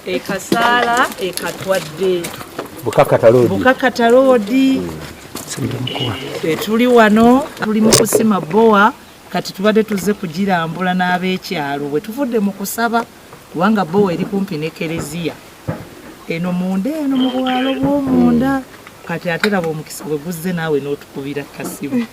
Ekasala ekatwadde Bukakata road. Tuli wano tuli mu kusima boa kati tubadde tuzze kugirambula n'ab'ekyalo bwe tuvudde mu kusaba kubanga boa eri kumpi ne Kereziya eno munda eno mu bwalo bw'omunda kati ate laba omukisa bwe guzze naawe n'otukubira kasimu.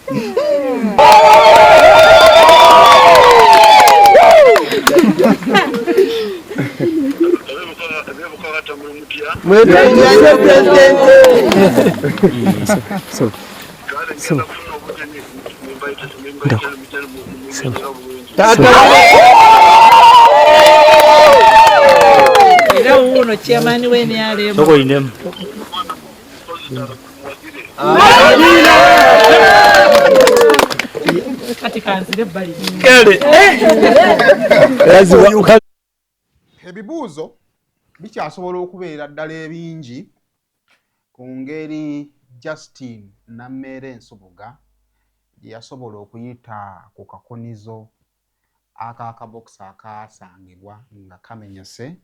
Era uno chairman wene yale soko indem kati kanzire bali kale ebibuuzo bikyasobola okubeera ddala ebingi ku ngeri Justin Nameere Ensubuga gye yasobola okuyita ku kakonizo ak'akabokisi akaasangibwa nga kamenyese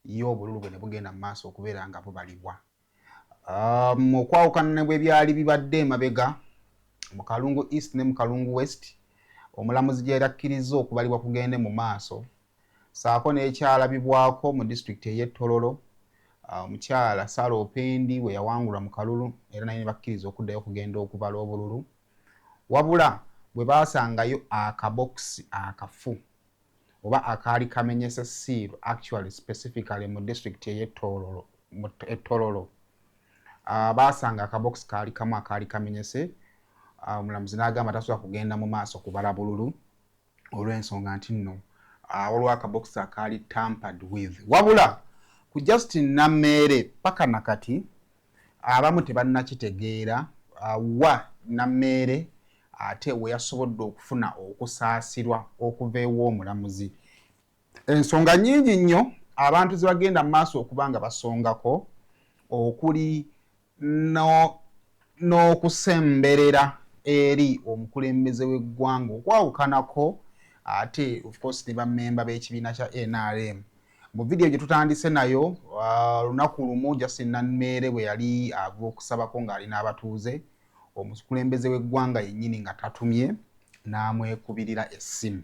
ye obululu bwe ne bugenda mu maaso okubeera nga bubalibwa. Okwawukana ne bwe byali bibadde emabega mu Kalungu East ne mu Kalungu West, omulamuzi gye yakkiriza okubalibwa kugende mu maaso saako n'ekyalabibwako mu disitulikiti ey'Ettololo. Omukyala Sara Opendi we yawangulwa mu kalulu era naye ne bakkiriza okuddayo kugenda okubala obululu, wabula bwe baasangayo akabokisi akafu oba akaali kamenyese siiru actually specifically mu disitulikiti ey'Ettololo baasanga akabokisi kaali kamu akaali kamenyese. Omulamuzi n'agamba tasobola kugenda mu maaso kubala bululu olw'ensonga nti nno waliwo akabokisi akaali tampered with. Wabula ku Justin Nameere paka nakati abamu tebannakitegeera wa Nameere ate we yasobodde okufuna okusaasirwa okuva ew'omulamuzi. Ensonga nnyingi nnyo abantu ze bagenda mu maaso okuba nga basongako, okuli n'okusemberera eri omukulembeze w'eggwanga okwawukanako ate of course ne bammemba b'ekibiina kya NRM. Mu video gye tutandise nayo lunaku lumu Justin Nameere bwe yali ava okusabako ng'ali n'abatuuze, omukulembeze w'eggwanga yennyini nga tatumye n'amwekubirira essimu.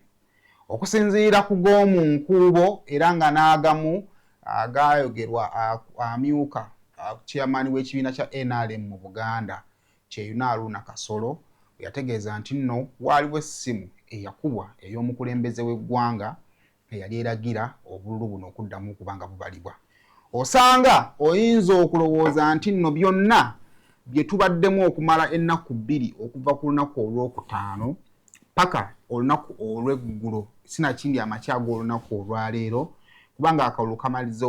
Okusinziira ku g'omu nkuubo era nga n'agamu agaayogerwa amyuka chairman w'ekibiina kya NRM mu Buganda Kyeyuna Aruna Kasolo yategeeza nti nno waaliwo essimu eyakubwa ey'omukulembeze w'eggwanga eyali eragira obululu buno okuddamu okubanga bubalibwa. Osanga oyinza okulowooza nti nno byonna bye tubaddemu okumala ennaku bbiri okuva ku lunaku olw'okutaano paka olunaku olw'eggulo sinakindi amakya g'olunaku olwaleero, kubanga akalulu kamaliza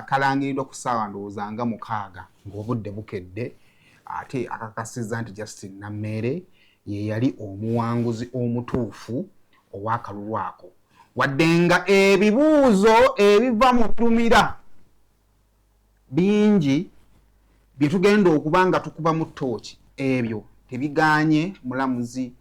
kalangiridwa ku ssaawa ndowooza nga 6 ng'obudde bukedde, ate akakasizza nti Justin Nameere ye yali omuwanguzi omutuufu ow'akalulu ako. Wadde nga ebibuuzo ebiva mu birumira bingi bye tugenda okuba nga tukuba mu ttooki, ebyo tebiganye mulamuzi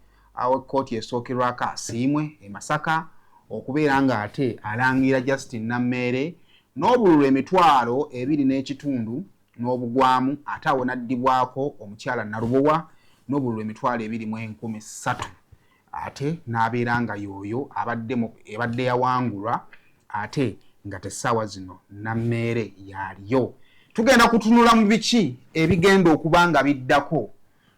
w'ekkooti esookerwako asiimwe e Masaka okubeera ng'ate alangira Justin Nameere n'obululu 2.2 n'obugwamu, ate awo n'addibwako omukyala Nalubowa n'obululu 2,300 ate n'abeera nga y'oyo ebadde yawangulwa ate nga tessaawa zino Nameere yaliyo. Tugenda kutunula mu biki ebigenda okuba nga biddako.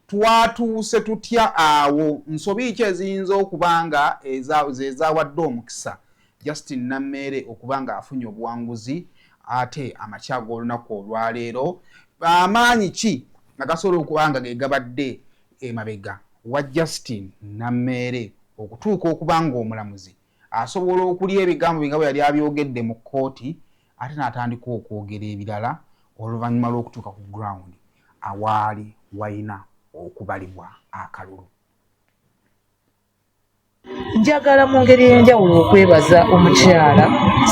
Twatuuse tutya awo, nsobi ki eziyinza okuba nga ezaawadde omukisa Justin Nameere okuba nga afunye obuwanguzi ate amakya g'olunaku olwaleero, amaanyi ki agasobola okuba nga ge gabadde emabega wa Justin Nameere okutuuka okuba nga omulamuzi asobola okulya ebigambo nga bwe yali abyogedde mu kkooti ate n'atandika okwogera ebirala oluvannyuma lw'okutuuka ku ground awaali wayina okubalibwa akalulu. Njagala mu ngeri y'enjawulo okwebaza omukyala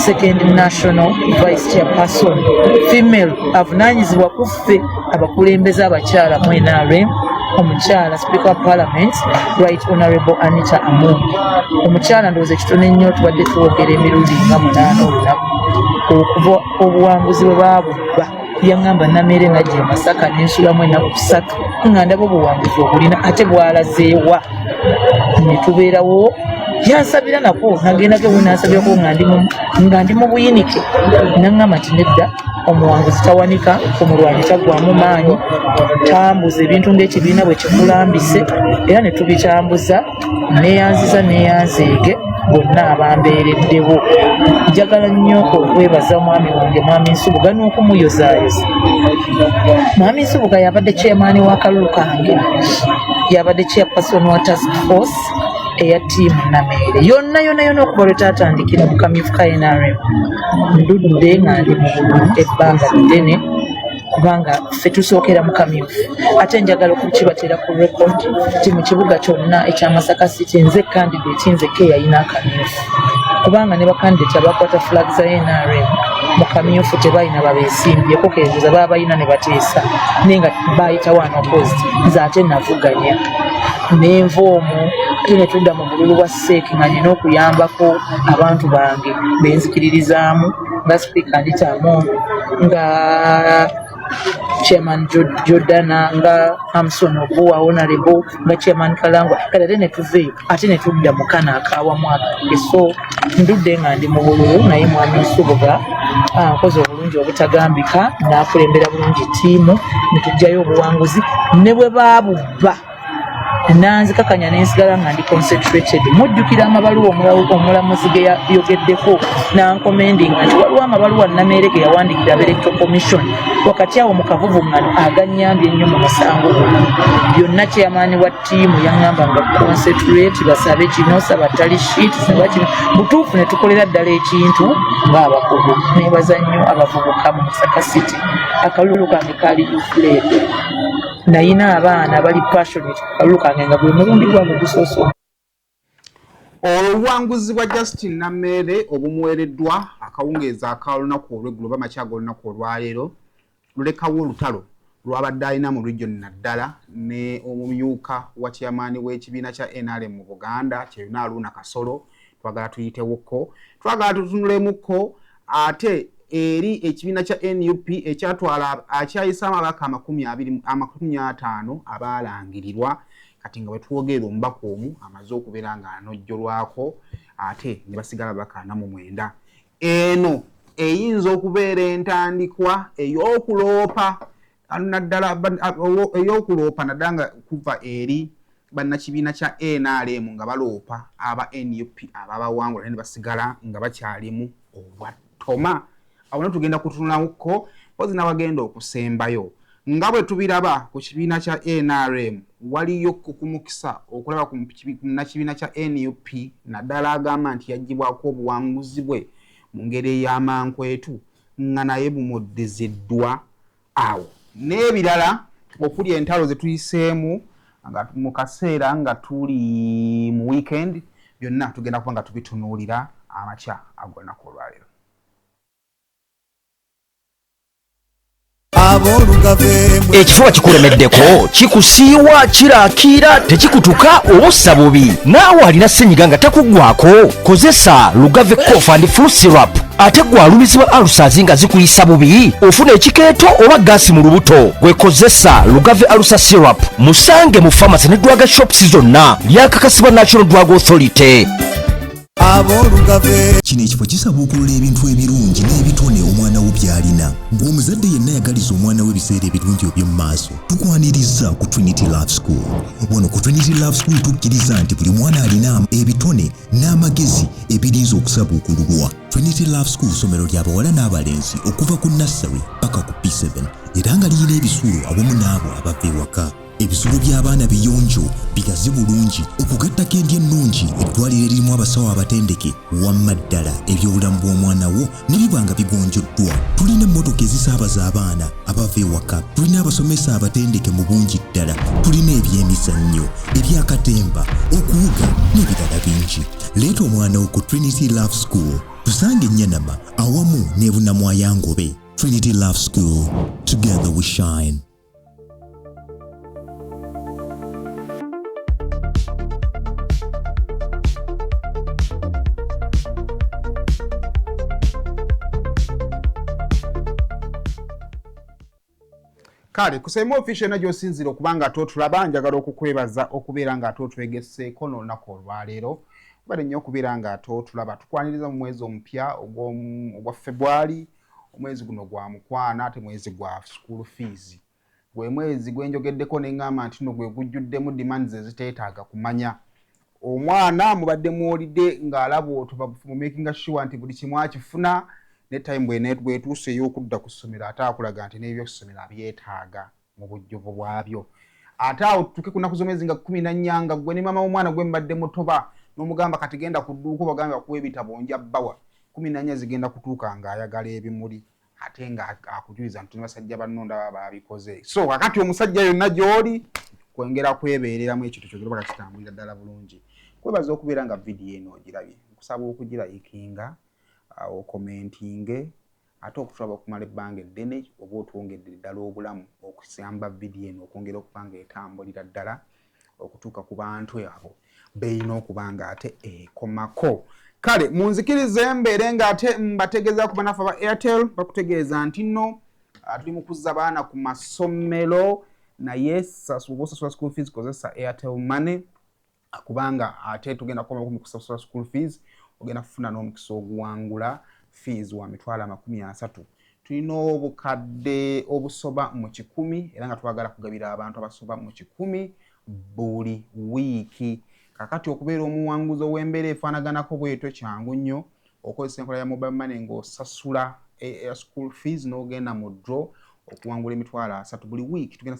Second National Vice Chairperson Female avunaanyizibwa ku ffe abakulembeze abakyala mu NRM, omukyala Speaker of Parliament Right Honorable Anita Among. Omukyala ndowooza ekitono ennyo tubadde tuwogera emirundi nga 8 olunaku. okuva obuwanguzi bwe baabubba yaŋŋamba Nameere najja Masaka n'ensulamu ennaku 3 nga ndaba obuwanguzi obulina ate bwalazeewa ne tubeerawo yansabira nako nagendako we nansabirako nga ndi mu buyinike naŋŋamba nti nedda omuwanguzi tawanika omulwanyi taggwamu maanyi tambuza ebintu ng'ekibiina bwe kikulambise era ne tubitambuza neyanzeege bonna abambeereddewo. Njagala nnyo okwebaza mwami wange mwami Nsubuga n'okumuyozaayoza. Mwami Nsubuga yabadde chairman wa kalulu kange, yabadde chairperson wa task force eya ttiimu Nameere yonna okuva lwe taatandikira mu kamyufu ka NRM. Ndudde nga ndi mu ebbanga ddene kubanga ffe tusookera mu kamyufu. Ate njagala okukibatera ku record nti mu kibuga kyonna ekya Masaka City nze candidate nzekka eyalina akamyufu kubanga ne bakandidate abakwata flag za NRM mu kamyufu tebalina babeesimbyeko keebuuza baba balina ne bateesa naye nga baayita wano opposed nze ate navuganya nenva omwo ne tudda mu bululu bwa seeki nga nina okuyambako abantu bange benzikiririzaamu nga speaker Nditamu nga chairman Jordana nga Hamson Obuwa honorable nga chairman Kalangwa kale ne tuveeyo ate ne tudda mu kana akawamu akange. So ndudde nga ndi mu bululu naye mwami Nsubuga nkoze obulungi obutagambika n'akulembera bulungi ttiimu ne tujjayo obuwanguzi ne bwe baabubba nanzikakanya nensigala nga ndi concentrated. Mujjukira amabaluwa omulamuzi ge yayogeddeko nankomendinga nti waliwo amabaluwa Nameere ge yawandikira Electoral Commission wakati awo mu kavuvu ngano aganyambye ennyo mu musango byonna chairman wa ttiimu yaŋŋamba nga concentrate basabe kino saba tali sheet saba kino butuufu ne tukolera ddala ekintu ng'abakugu. Neebaza nnyo abavubuka mu Masaka City. Akalulu kange kaali youth-led. Nayina abaana bali passionate kalulu kange nga gwe mulundi gwange gusooso. Obuwanguzi bwa Justin Nameere obumuweereddwa akawungeezi ak'olunaku olw'eggulo oba makyaga olunaku olwaleero lulekawo olutalo lwabadde alina mu region naddala ne omumyuka wa chairman w'ekibiina kya NRM mu Buganda Kyeyuna Aluuna Kasolo. Twagala tuyitewokko, twagala tutunulemuko ate eri ekibiina kya NUP ekyatwala akyayisa amabaka 50 abaalangirirwa kati nga bwe twogera omubaka omu amaze okubeera nga anojjolwako ate ne basigala bakana mu 9. Eno eyinza okubeera entandikwa ey'okuloopa naddala nga kuva eri bannakibiina kya NRM nga baloopa aba NUP ababawangula ne basigala nga bakyalimu obwattoma. Awo tugenda kutunulako pozi n'abagenda okusembayo nga bwe tubiraba ku kibiina kya NRM waliyo okukumukisa okulaba ku kibiina kya NUP naddala agamba nti yaggyibwako obuwanguzi bwe mu ngeri ey'amankwetu nga naye bumuddezeddwa awo n'ebirala okuli entalo ze tuyiseemu nga mu kaseera nga tuli mu weekend byonna tugenda kuba nga tubitunuulira amakya ag'olunaku olwaleero. Ekifuba kikulemeddeko kikusiiwa kiraakira tekikutuka obussa bubi naawe alina ssenyiga nga takuggwako kozesa Lugave cough and flu syrup. Ate gwalumizibwa alusazi nga zikuyisa bubi ofuna ekikeeto oba gaasi mu lubuto gwekozesa Lugave alusa syrup. Musange mu pharmacy ne drug shops zonna lyakakasibwa National Drug Authority. Kino ekifo kisaba okulula ebintu ebirungi n'ebitone omwana wo byalina. Ng'omuzadde yenna yagaliza omwana we ebiseera ebirungi eby'omu maaso tukwaniriza ku Trinity Love School. Wano ku Trinity Love School tukkiriza nti buli mwana alina ebitone n'amagezi ebirinza okusabuukululwa. Trinity Love School somero ly'abawala n'abalenzi okuva ku nursery paka ku P7 era nga lirina ebisulo awamu n'abo abava ewaka. Ebisulo by'abaana biyonjo bigazi bulungi okugattako endya ennungi eddwaliro eririmu abasawo abatendeke wamma ddala ebyobulamu bw'omwana wo ne biba nga bigonjoddwa. Tulina emmotoka ezisaabaza abaana abava ewaka, tulina abasomesa abatendeke mu bungi ddala, tulina ebyemizannyo ebyakatemba okuwuga n'ebirala bingi. Leeta omwana wo ku Trinity Love School tusange Nyanama awamu ne Bunnamwaya Ngobe. Trinity Love School, together we shine. kale ku Saymore official na gyosinzira okubanga atotulaba njagala okukwebaza okubeera nga atotwegesseeko n'olunaku olwaleero bali nnyo okubeera nga atotulaba tukwaniriza mu mwezi omupya ogwa February omwezi guno gwa mukwana ate mwezi gwa school fees gwe mwezi gwenjogeddeko n'eŋŋamba nti no gwe gujjuddemu demands eziteetaaga kumanya omwana mubadde muwolidde ng'alaba otuba mu making sure nti buli kimu akifuna ne time bwetuuse ey'okudda ku ssomero ate akulaga nti n'ebyokusomero abyetaaga mu bujjuvu bwabyo ate awo tuke ku nnaku z'omwezi nga 14 nga gwe ne maama w'omwana gwe mbadde mutoba n'omugamba kati genda ku dduuka obagambe bakuwa ebitabo nja bbawa 14 zigenda kutuuka ng'ayagala ebimuli ate nga akujuliza nti basajja bannonda baba babikoze so kakati omusajja yonna gy'oli kwongera kwebeereramu ekintu kyogera bakakitambulira ddala bulungi kwebaza okubeera nga vidiyo eno ogirabye nkusaba okugirayikinga okomentinge ate okutulaba okumala ebbanga eddene oba otwongedde ddala obulamu okusamba vidiyo eno okwongera okuba nga etambulira ddala okutuuka ku bantu abo beeyina okuba nga ate ekomako kale munzikirize mbeere nga ate mbategeeza ku banafu aba Airtel bakutegeeza nti nno tuli mu kuzza baana ku masomero naye sasula school fees kozesa Airtel money kubanga ate tugenda kuba mu kusasula school fees ogenda kufuna n'omukisa oguwangula fees wa $30. Tulina obukadde obusoba mu 100 era nga twagala kugabira abantu abasoba mu 100 buli wiiki kakati okubeera omuwanguzi ow'embeera efaanaganako bwetyo kyangu nnyo okozesa enkola ya mobile money ng'osasula school fees n'ogenda mu draw okuwangula $30 buli wiiki tugenda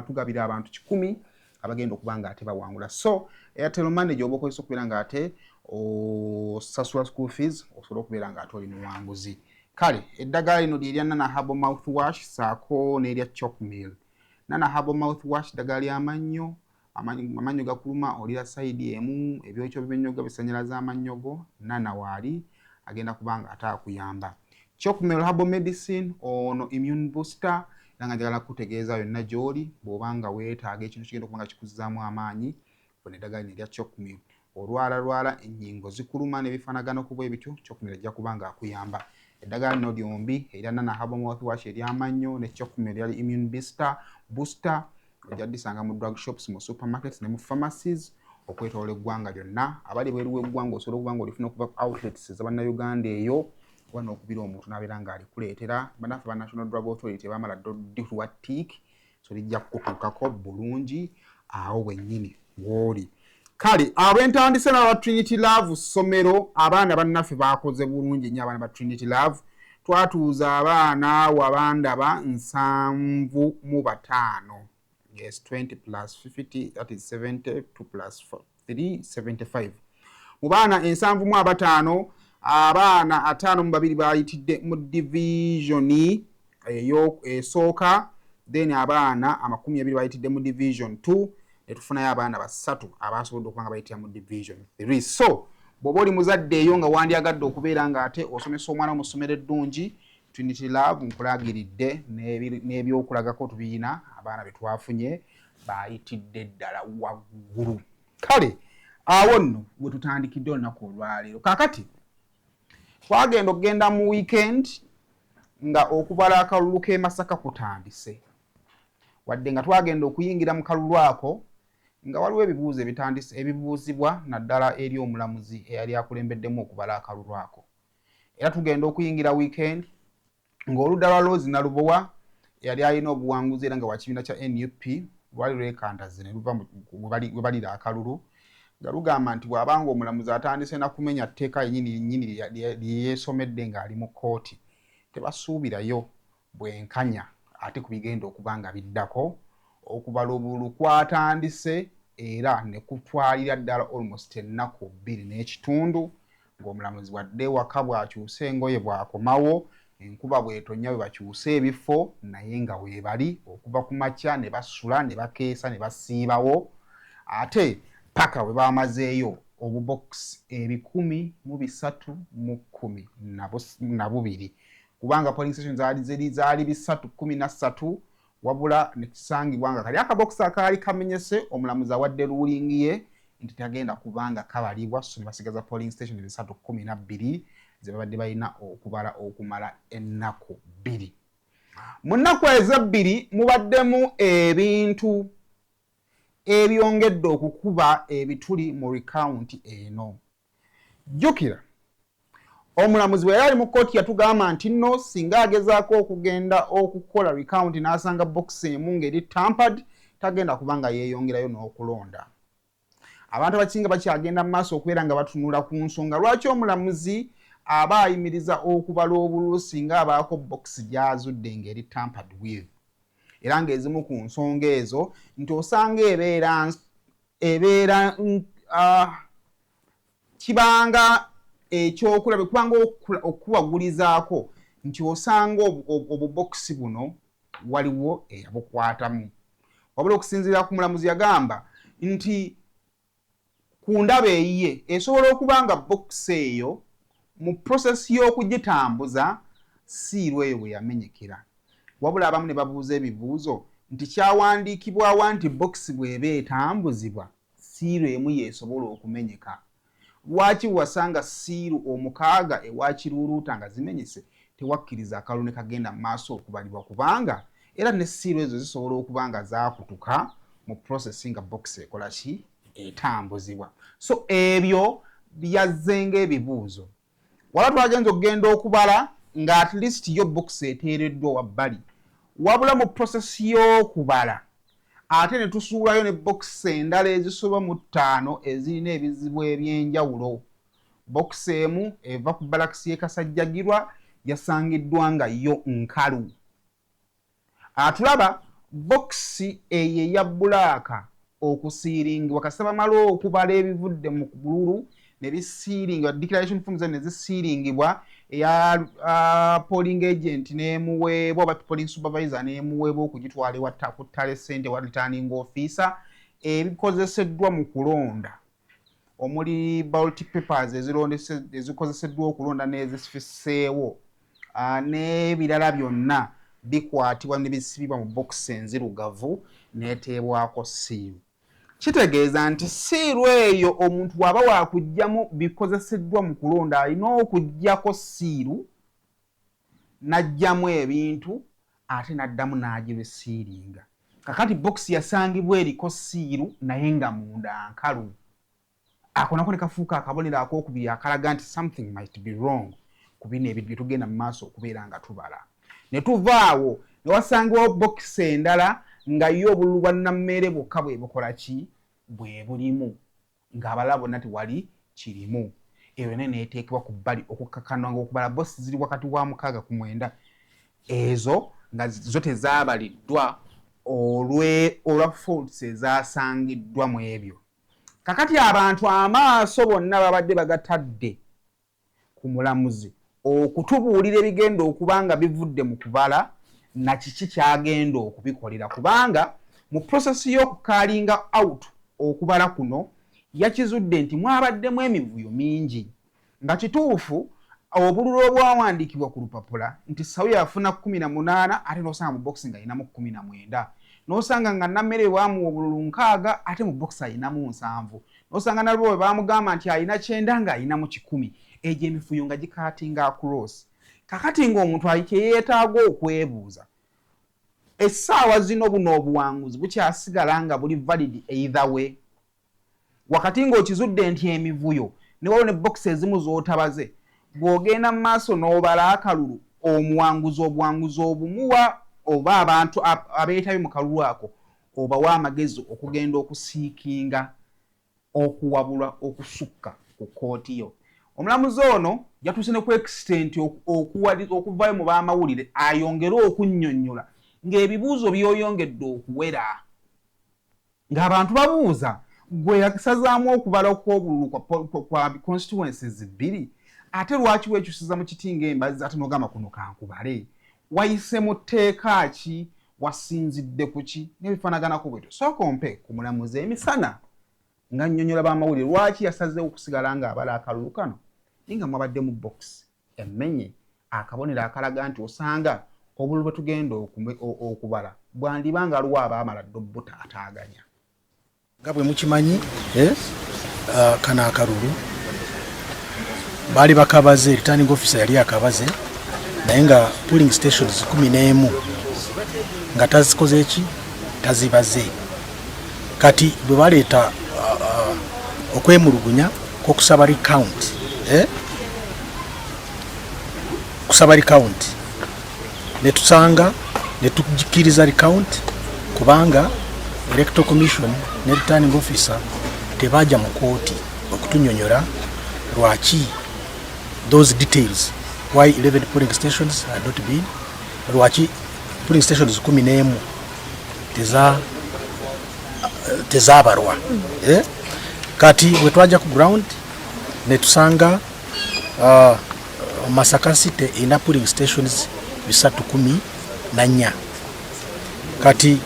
tugabira abantu 100 abagenda okuba nga ate bawangula so Airtel money gy'oba okozesa okubeera nga ate osasula school fees osobola okubeera nga ate oli muwanguzi kale eddagala lino lyerya Nana Herbal Mouthwash saako n'erya Chocmeal Nana Herbal Mouthwash ddagala ly'amannyo amannyo gakuluma olira sayidi emu ebyokyo by'ennyoga bisanyalaza amannyogo Nana waali agenda kuba nga ate akuyamba Chocmeal Herbal Medicine ono immune booster era nga njagala kutegeeza yonna gy'oli bw'oba nga weetaaga ekintu kigenda okuba nga kikuzzaamu amaanyi bona eddagala lino erya Chocmeal olwala ennyingo zikuluma n'ebifaanagano ku bwe bityo Chocmeal ajja kuba nga akuyamba eddagala lino lyombi erya Nana Herbal Mouthwash ery'amannyo ne Chocmeal eryali immune booster ojja disanga mu drug shops mu supermarkets ne mu pharmacies okwetoola eggwanga lyonna abali bweru w'eggwanga osobola okuba nga olifuna okuva outlets ez'abannayuganda eyo oba n'okubira omuntu n'abeera ng'alikuleetera banafu ba National Drug Authority bamala ddiwa tick so lijja kukutuukako bulungi awo bwennyini w'oli kale abentandise n'aba Trinity Love ssomero abaana bannaffe baakoze bulungi nnyo abaana ba Trinity Love twatuuza abaana wabandaba 75 yes 20 plus 50 that is 72 plus 3 75 mu baana 75 abaana 52 bayitidde mu division eyo esooka then abaana 20 bayitidde mu division 2 netufunayo abaana basatu abasobodde okuba nga bayitira mu division 3 so bw'oba oli muzadde eyo nga wandyagadde okubeera nga ate osomesa omwana mu ssomero eddungi Trinity Love nkulagiridde n'ebyokulagako tubiina abaana betwafunye bayitidde ddala waggulu kale awo nno bwe tutandikidde olunaku olwaleero kakati twagenda okugenda mu weekend nga okubala akalulu k'e Masaka kutandise wadde nga twagenda okuyingira mu kalulu ako nga waliwo ebibuuzo ebitandise ebibuuzibwa naddala eri omulamuzi eyali akulembeddemu okubala akalulu ako era tugenda okuyingira weekend ng'oludda lwa Rose Nalubowa yali alina obuwanguzi era nga wa kibiina kya NUP lwali lwekandaze ne luva we balira akalulu nga lugamba nti bw'abanga omulamuzi atandise na kumenya tteeka yennyini lyeyeesomedde ng'ali mu kkooti tebasuubirayo bwenkanya ate ku bigenda okuba nga biddako okubala obululu kwatandise era ne kutwalira ddala almost ennaku 2 n'ekitundu ng'omulamuzi wadde waka bw'akyusa engoye bw'akomawo enkuba bw'etonnya bwe bakyusa ebifo naye nga weebali okuva ku makya ne basula ne bakeesa ne basiibawo ate paka we bamazeeyo obubokisi 1,312 kubanga polling station zaali bisatu 13 wabula nekisangibwa nga kali akabokisi akaali kamenyese omulamuzi awadde ruling ye nti tagenda kubanga kabalibwa so ne basigaza polling station bisatu 12 ze babadde balina okubala okumala ennaku 2 Mu nnaku ezobbiri mubaddemu ebintu ebyongedde okukuba ebituli mu recount eno. Jjukira omulamuzi bwe yali mu kkooti yatugamba nti nno singa agezaako okugenda okukola recount n'asanga box emu ng'eri tampered tagenda kubanga yeeyongerayo n'okulonda. Abantu abasinga bakyagenda mu maaso okubeera nga batunula ku nsonga lwaki omulamuzi aba ayimiriza okubala obululu singa abaako box gy'azudde ng'eri tampered with. Era ng'ezimu ku nsonga ezo nti osanga ebeera kibanga ekyokulaba kubanga okubagulizaako nti osanga obubokisi buno waliwo eyabukwatamu. Wabula okusinziira ku mulamuzi yagamba nti ku ndaba eyiye esobola okuba nga bokisi eyo mu prosesi y'okugitambuza siiru eyo bwe yamenyekera. Wabula abamu ne babuuza ebibuuzo nti kyawandiikibwawa nti bokisi bw'eba etambuzibwa siiru emu yeesobola okumenyeka. Lwaki wasanga siiru omukaaga ewa kiruuluuta nga zimenyese tewakkiriza akalulu ne kagenda mu maaso okubalibwa kubanga era ne siiru ezo zisobola okuba nga zaakutuka mu prosesi nga bokisi ekola ki etambuzibwa. So ebyo byazzenga ebibuuzo. Wala twagenza okugenda okubala nga at least yo bokisi eteereddwa wabbali. Wabula mu prosesi y'okubala ate ne tusuulayo ne bokisi endala ezisoba mu 5 ezirina ebizibu ebyenjawulo. Bokisi emu eva ku balakisi y'ekasajjagirwa yasangiddwa nga yo nkalu. Atulaba bokisi eyo eya bbulaaka okusiiringibwa kasita bamala okubala ebivudde mu bululu ne bisiiringibwa declaration forms ne zisiiringibwa eya polling agent n'emuweebwa oba polling supervisor n'emuweebwa okugitwala ewa ku ttale ssente wa returning officer ebikozeseddwa mu kulonda omuli ballot papers ezikozeseddwa okulonda n'ezifisseewo n'ebirala byonna bikwatibwa ne bisibibwa mu bokisi enzirugavu n'eteebwako siiru. Kitegeeza nti siiru eyo omuntu bw'aba waakugyamu bikozeseddwa mu kulonda alina okuggyako siiru n'aggyamu ebintu ate n'addamu n'agibisiiringa. Kakati bokisi yasangibwa eriko siiru naye nga munda nkalu. Ako nako ne kafuuka akabonero akookubiri akalaga nti something might be wrong ku bino ebintu bye tugenda mu maaso okubeera nga tubala. Ne tuvaawo ne wasangibwawo bokisi endala nga yo obululu bwa Nameere bwokka bwe bukola ki bwe bulimu ng'abalala bonna tewali kirimu. Eyo ne neeteekebwa ku bbali okukkakkana ng'okubala bokisi ziri wakati wa 6 ku 9 ezo nga zo tezaabaliddwa olwa faults ezaasangiddwa mu ebyo. Kakati abantu amaaso bonna babadde bagatadde ku mulamuzi okutubuulira ebigenda okuba nga bivudde mu kubala na kiki kyagenda okubikolera kubanga mu prosesi y'okukaalinga out okubala kuno yakizudde nti mwabaddemu emivuyo mingi nga kituufu obululu obwawandiikibwa ku lupapula nti sawu yafuna 18 ate n'osanga mu bokisi nga ayinamu 19 n'osanga nga Nameere bwamuwa obululu 6 ate mu bokisi ayinamu 7 n'osanga nalwo bwe baamugamba nti ayina 9 nga ayinamu 10 egyo emivuyo nga gikaatinga across. Kakati ng'omuntu yeetaaga okwebuuza essaawa zino buno obuwanguzi bukyasigala nga buli valid either way wakati ng'okizudde nti emivuyo ne waliwo ne bokisi ezimu z'otabaze bw'ogenda mu maaso n'obala akalulu omuwanguzi obuwanguzi obumuwa oba abantu abeetabye mu kalulu ako obawa amagezi okugenda okusiikinga okuwabulwa okusukka ku kkooti yo. Omulamuzi ono yatuuse ne ku extent okuvaayo mu baamawulire ayongere okunnyonnyola ng'ebibuuzo byoyongedde okuwera ng'abantu babuuza gwe yasazaamu okubala okw'obululu kwa constituencies 2 ate lwaki weekyusiza mu kiti ng'embazi ate n'ogamba kuno kankubale wayise mu tteeka ki wasinzidde ku ki n'ebifaanaganako bwetyo. Sooka ompe ku mulamuzi emisana nga nnyonnyola baamawulire lwaki yasazeewo okusigala ng'abala akalulu kano nga mwabadde mu bokisi emmenye akabonero akalaga nti osanga obululu bwe tugenda okubala bwandiba nga aliwo abaamala dde obutaataaganya. Nga bwe mukimanyi kano akalulu baali bakabaze returning officer yali akabaze naye nga pooling stations 11 nga tazikoze eki tazibaze kati bwe baleeta okwemulugunya kw'okusaba recount kusaba recount netusanga netujikiriza recount kubanga electoral commission ne returning officer tebaja mu kooti okutunyonyola lwaki those details why 11 polling stations had not been lwaki polling stations 11 tezabarwa kati bwe twaja ku ground netusanga Masaka City ina polling stations 314 kati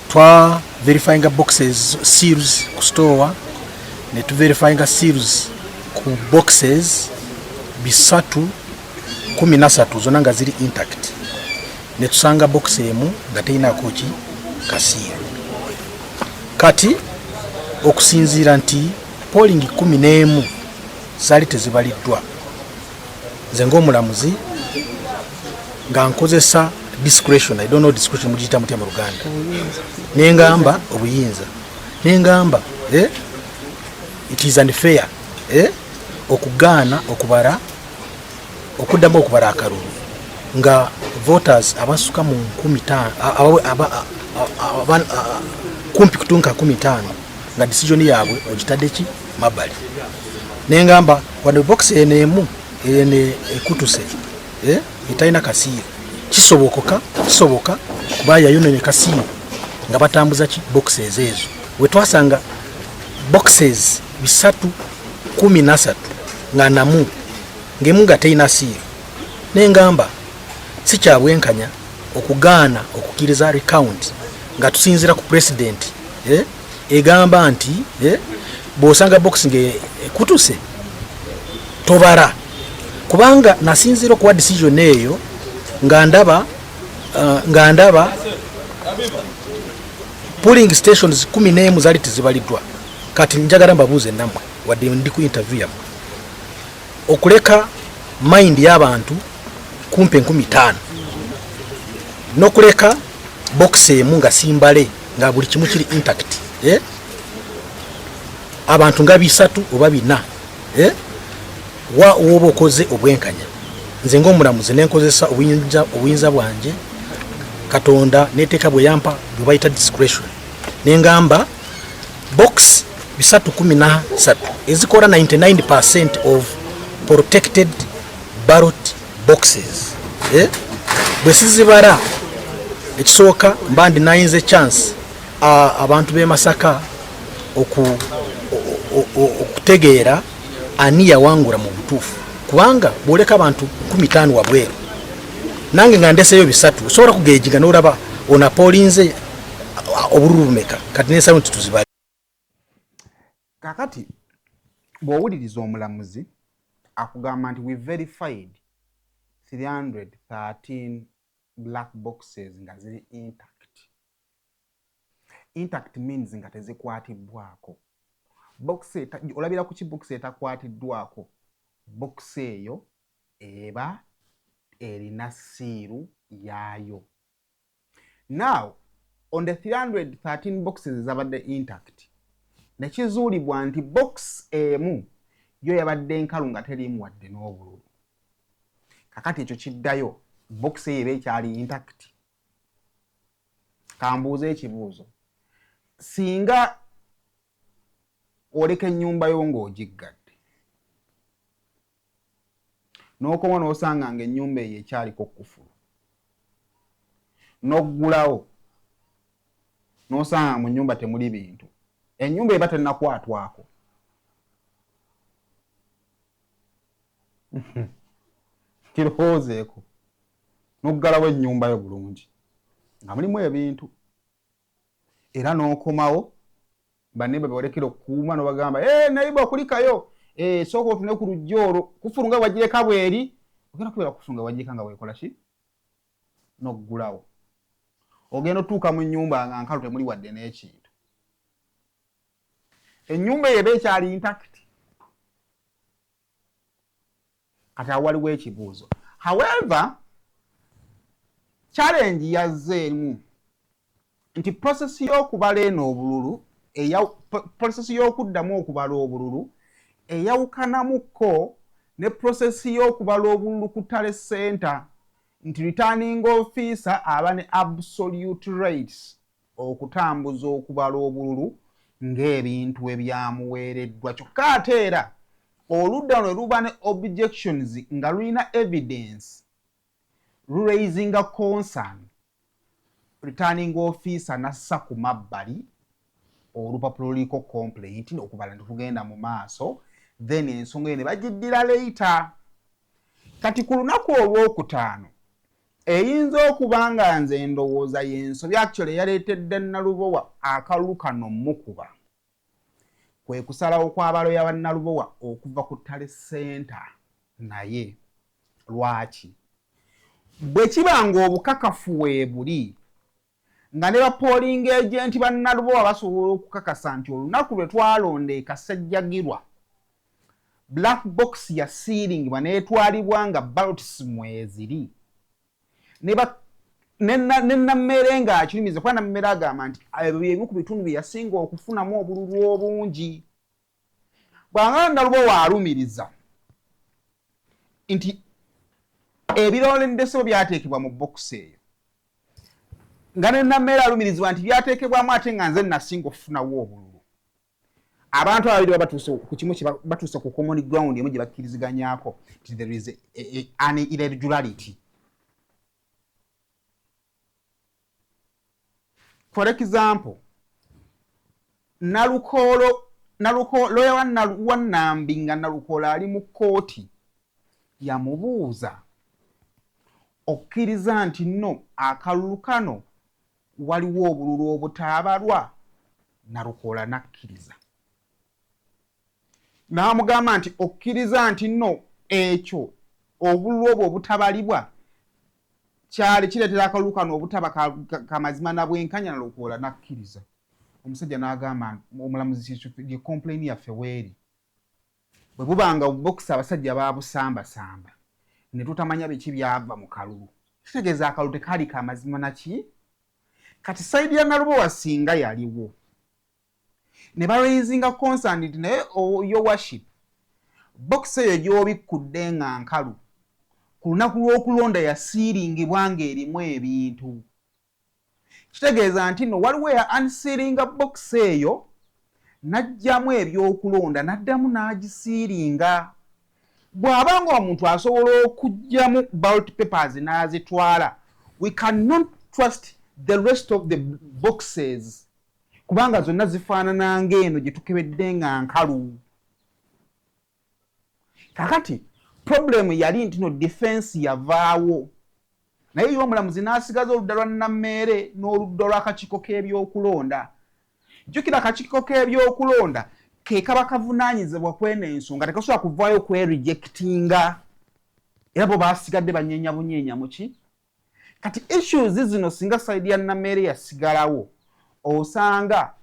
twa verifying boxes seals ku store ne tu verifying seals ku boxes 313 zona nga ziri intact ne tusanga box emu nga teina kochi kasiro kati okusinzira nti polling 11 zali tezibaliddwa nze ng'omulamuzi nga nkozesa discretion, I don't know discretion mujita mutya mu Luganda, nengamba obuyinza nengamba it is unfair okugana okubara okuddamu okubara akalulu nga voters abasuka mu 15 kumpi kutunka 15 nga decision yaabwe ogitadde ki mabali nengamba wano box enemu ene ekutuse itaina kasiro kisoboka kubaya yone ne kasiro nga batambuza ki boxes ezo we twasanga boxes 313 nga namu ngemunga teina siro nengamba sikyabwenkanya okugana okukiriza recount nga tusinzira ku president egamba nti bosanga box nge kutuse tobara kubanga nasinzira kwa decision eyo ngandaba polling stations 14 zali tizibalidwa kati njagala mbabuze namwe wadde ndi ku interview okuleka mind y'abantu kumpe 15 nokuleka box emu nga simbale nga buli kimu kiri intact abantu nga bisatu oba bina wa wobo koze obwenkanya nze ng'omulamuzi nenkozesa obuyinza bwanje katonda neteka bwe yampa bwe bayita discretion nengamba box 313 ezikola 99% of protected ballot boxes bwe sizibara ekisooka mbandi nayinze chance abantu be Masaka okutegeera ani yawangula mu butuufu kubanga boleka abantu 15 wabweru nange nga ndeseyo bisatu osobola kugejinga n'olaba ona polinze obururumeka kati nesayo ntituzibali kakati bw'owuliriza omulamuzi akugamba nti we verified 313 black boxes nga ziri intact means nga tezikwatibwako box olabira ku kibox etakwatiddwako box eyo eba erina siiru yaayo. Now on the 313 boxes zabadde intact nekizuulibwa nti box emu yo yabadde nkalu nga terimu wadde n'obululu kakati ekyo kiddayo box eyo eba ekyali intact. Kambuuza ekibuuzo, singa oleka ennyumba yo ng'ogiggadde n'okoma n'osanga nga ennyumba eyo ekyaliko kufulu n'oggulawo n'osanga mu nnyumba temuli bintu, ennyumba eba tennakwatwako. Kirowoozeeko n'oggalawo ennyumba yo bulungi nga mulimu ebintu era n'okomawo banne babalekera okukuuma n'obagamba nayiba okulikayo sooka otune ku lujja olwo kufulu nga wagireka bweri ogenda kubeera kufulu nga wagireka nga weekola ki n'oggulawo ogenda otuuka mu nnyumba nga nkalu temuli wadde n'ekintu. Ennyumba eyo eba ekyali intact. Kati awo waliwo ekibuuzo, However, challenge yazzeemu nti process y'okubala eno obululu process y'okuddamu okubala obululu eyawukanamuko ne process y'okubala obululu ku ttale center nti returning officer aba ne absolute rights okutambuza okubala obululu ng'ebintu ebyamuweereddwa. Kyokka ate era oludda ne luba ne objections nga lulina evidence raising a concern, returning officer nassa ku mabbali olupapula luliko complaint okubala ntitugenda mu maaso, then ensonga eno bagiddira later. Kati ku lunaku olwokutaano eyinza okuba nga nze ndowooza y'ensobi actually yaleetedde Nalubowa akalulu kano mukuba kwe kusalawo kw'abaloya ba Nalubowa okuva ku ttale center. Naye lwaki bwe kiba ng'obukakafu weebuli nga ne ba polling agent ba Nalubowa basobola okukakasa nti olunaku lwe twalonda ekasajjagirwa black box ya sealingibwa n'etwalibwa nga ballots mweziri ne Nameere ng'akirimiza kuba Nameere agamba nti ebimu ku bitundu bye yasinga okufunamu obululu obungi. Bw'anga Nalubowa alumiriza nti ebirolendesebo byateekebwa mu box eyo nga ne Nameere alumirizibwa nti byateekebwamu ate nga nze nasinga okufunawo obululu. Abantu ababiri batuuse ku kimu batuuse ku common ground emu gye bakkiriziganyaako nti there is an irregularity. For example, lawyer wa Nambi nga Nalukolo ali mu kkooti yamubuuza okkiriza nti nno akalulu kano waliwo obululu obutaabalwa. Nalukolo nakkiriza. N'amugamba nti okkiriza nti nno ekyo obululu obwo obutabalibwa kyali kireetera akalulu kano obutaba kamazima na bwenkanya. Nalukolo nakkiriza. Omusajja n'agamba omulamuzi ye complain yaffe weeri bwe bubanga obubokisi abasajja babusambasamba ne tutamanya biki byava mu kalulu kitegeeza akalulu tekaali kamazima naki. Kati saidi ya Nalubowa singa yaliwo ne baraisinga concern nti naye your worship box eyo gy'obikkudde nga nkalu ku lunaku lw'okulonda yasiiringibwa ng'erimu ebintu. Kitegeeza nti nno waliwo ya unsealinga box eyo n'aggyamu ebyokulonda n'addamu n'agisiiringa. Bw'aba nga omuntu asobola okuggyamu ballot papers n'azitwala, we cannot trust the rest of the boxes kubanga zonna zifaanana ng'eno gye tukebedde nga nkalu. Kakati problem yali nti no defense yavaawo naye y'omulamuzi n'asigaza oludda lwa Nameere n'oludda lw'akakiiko k'ebyokulonda. Jjukira akakiiko k'ebyokulonda ke kaba kavunaanyizibwa kw'eno ensonga tekasobola kuvaayo kwerejectinga era bo baasigadde banyeenya bunyeenya muki. Kati issues zino singa saidi ya Nameere yasigalawo osanga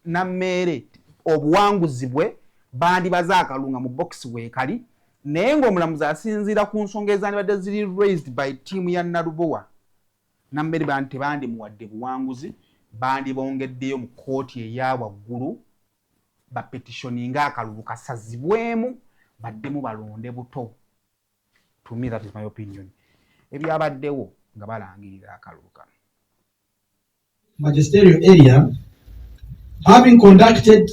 Nameere obuwanguzi bwe bandibaza akalunga mu box weekali naye ng'omulamuzi asinziira ku nsonga ezandibadde ziri raised by team ya Nalubowa. Nameere bantu tebandimuwadde buwanguzi bandibongeddeyo mu kkooti eya waggulu bapetitioninga akalulu kasazibwemu baddemu balonde buto. To me that is my opinion. Ebyabaddewo nga balangirira akalulu kano. Magisterial area, having conducted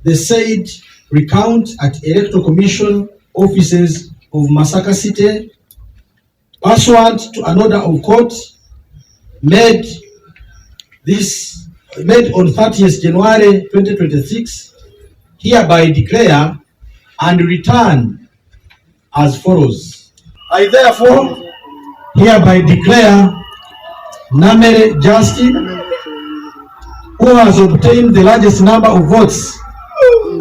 the said recount at Electoral Commission offices of Masaka City, pursuant to an order of court made on 30th January 2026, hereby declare and return as follows. I therefore hereby declare Nameere Justin, who has obtained the largest number of votes,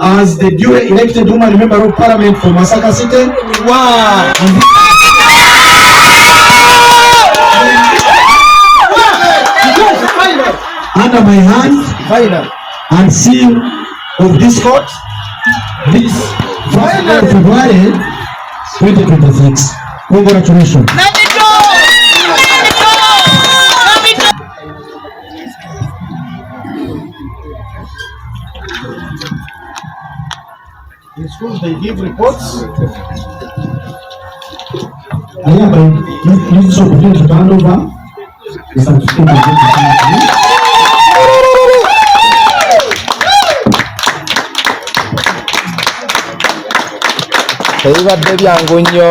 as the duly elected woman member of parliament for Masaka City. Wow! Under my hand and seal of this court, this February 2026. Congratulations. In schools they give reports. I hereby use this opportunity to hand over the certificate of good. Ebibadde byangu nnyo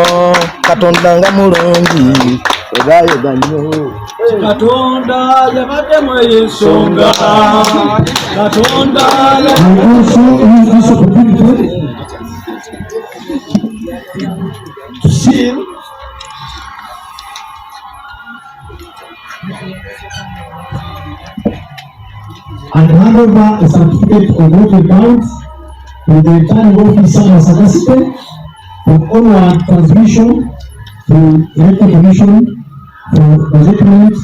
Katonda nga mulungi ebayoga nnyo Katonda yabadde mweyensonga Katonda to seal and hand over a certificate of voting counts to the returning officer Masaka for onward transmission to Electoral Commission for the settlement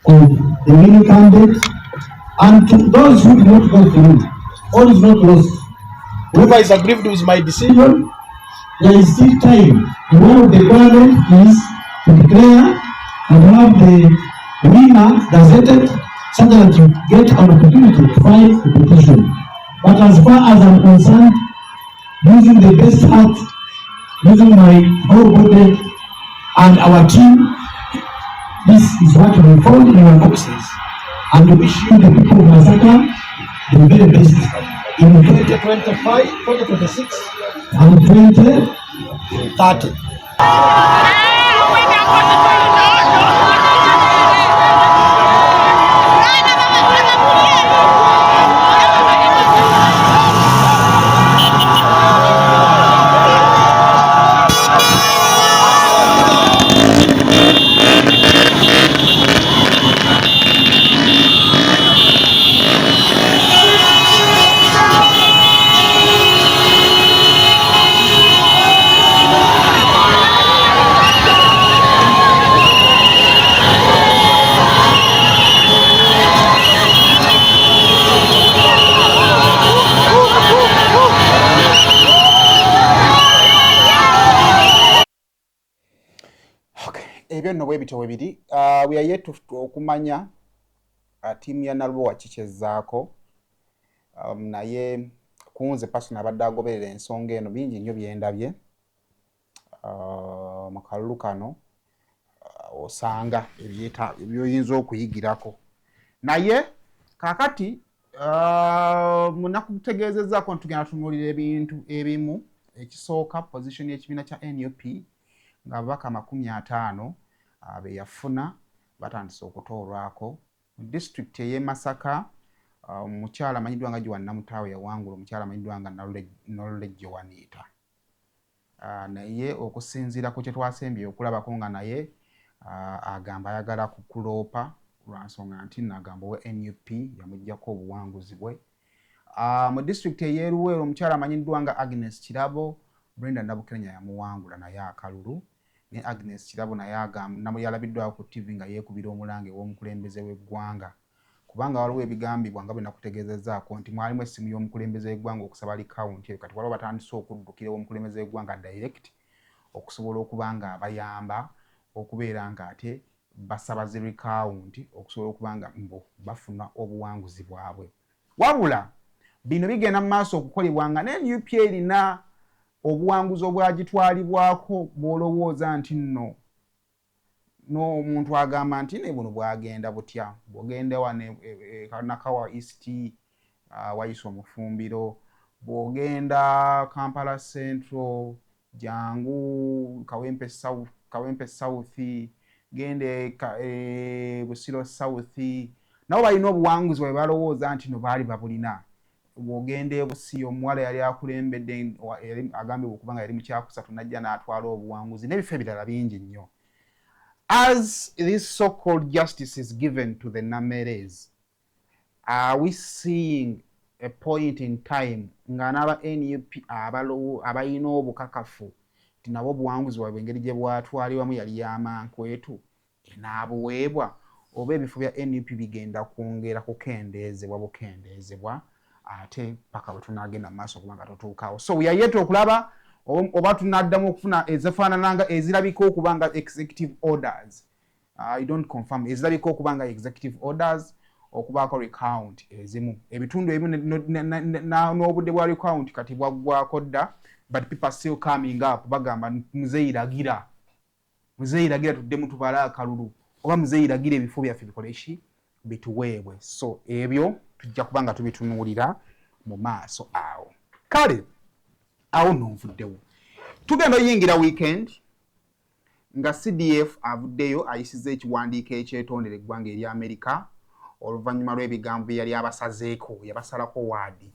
of the winning candidate, and to those who did not go through. All is not lost. Whoever is aggrieved with my decision, there is still time. And one of the requirements is to declare and have the winner gazetted so that you get an opportunity to file the petition. But as far as I'm concerned, using the best heart, using my whole body and our team, this is what we found in our boxes. And we wish you, the people of Masaka, the very best in 2025, 2026, and 2030. Ebyo nno bwe bito bibiri we are yet okumanya tiimu ya Nalwowa kikyezzaako naye kunze pasona abadde agoberera ensonga eno bingi nnyo byendabye mu kalulu kano osanga ebyoyinza okuyigirako naye kaakati munakutegeezezzaako ntitugenda tunuulira ebintu ebimu ekisooka position y'ekibiina kya NUP nga ababaka 50 be yafuna batandise okutoolwako mu district ey'e Masaka omukyala amanyiddwa nga Giwa Namutaawe yawangula omukyala amanyiddwa nga Nolulejje Waniita naye okusinziira ku kye twasembye okulabako nga naye agamba ayagala kukuloopa lwa nsonga nti nagamba we NUP yamuggyako obuwanguzi bwe mu district ey'e Luweero omukyala amanyiddwa nga Agnes Kirabo Brenda Nabukenya yamuwangula naye akalulu ne Agnes Kirabo naye agamba yalabiddwako ku TV nga yeekubira omulange w'omukulembeze w'eggwanga kubanga waliwo ebigambibwa nga bwe nakutegeezezzaako nti mwalimu essimu y'omukulembeze w'eggwanga okusaba likawunti kati waliwo batandise okuddukira omukulembeze w'eggwanga direct okusobola okuba nga abayamba okubeera nga ate basaba zi likawunti okusobola okuba nga mbo bafuna obuwanguzi bwabwe wabula bino bigenda mu maaso okukolebwa nga NUP erina obuwanguzi obwagitwalibwako bw'olowooza nti nno n'omuntu agamba nti ne buno bwagenda butya bw'ogenda wano Nakawa East wayise omufumbiro bw'ogenda Kampala Central jangu Kawempe South gende Busiro South nabo balina obuwanguzi bwe balowooza nti no baali babulina bw'ogenda e Busiya omuwala yali akulembedde agambibwa okuba nga yali mu kyakusatu najja n'atwala obuwanguzi n'ebifo ebirala bingi nnyo. As this so-called justice is given to the Nameeres, are we seeing a point in time nga n'aba NUP abalina obukakafu nti nabo obuwanguzi bwabwe engeri gye bwatwalibwamu yali y'amankwetu n'abuweebwa oba ebifo bya NUP bigenda kwongera kukendeezebwa ate paka bwe tunaagenda mu maaso okuba nga tutuukaawo. So we are yet okulaba oba tunaddamu okufuna ezifaanananga ezirabika okuba nga executive orders. I don't confirm ezirabika okuba nga executive orders okubaako recount ezimu ebitundu ebimu n'obudde bwa recount kati bwaggwako dda, but people still coming up bagamba muzeeyiragira tuddemu tubale akalulu oba muzeeyiragira ebifo byaffe bikoleshi bituweebwe. So ebyo tujja kuba nga tubitunuulira mu maaso awo. Kale awo nonvuddewo tugenda oyingira weekend nga CDF avuddeyo ayisiza ekiwandiiko ekyetondera eggwanga eri Amerika oluvannyuma lw'ebigambo bye yali abasazeeko yabasalako waadi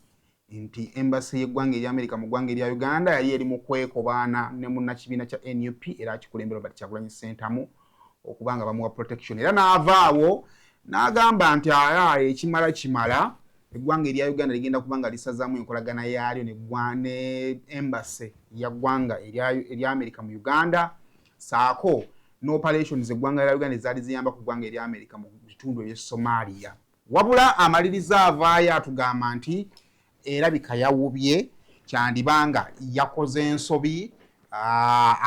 nti embassy y'eggwanga eri Amerika mu ggwanga erya Uganda yali eri mu kwekobaana ne munnakibiina kya NUP era akikulembera Robert Kyagulanyi Ssentamu okuba nga bamuwa protection, era n'avaawo n'agamba nti ekimala eggwanga erya Uganda ligenda kuba nga lisazaamu enkolagana yaalyo ne embassy ya ggwanga erya Amerika mu Uganda saako n'operations eggwanga erya Uganda ezaali ziyamba ku ggwanga erya Amerika mu bitundu eby'e Somalia. Wabula amaliriza avaayo atugamba nti erabika yawubye kyandibanga yakoze ensobi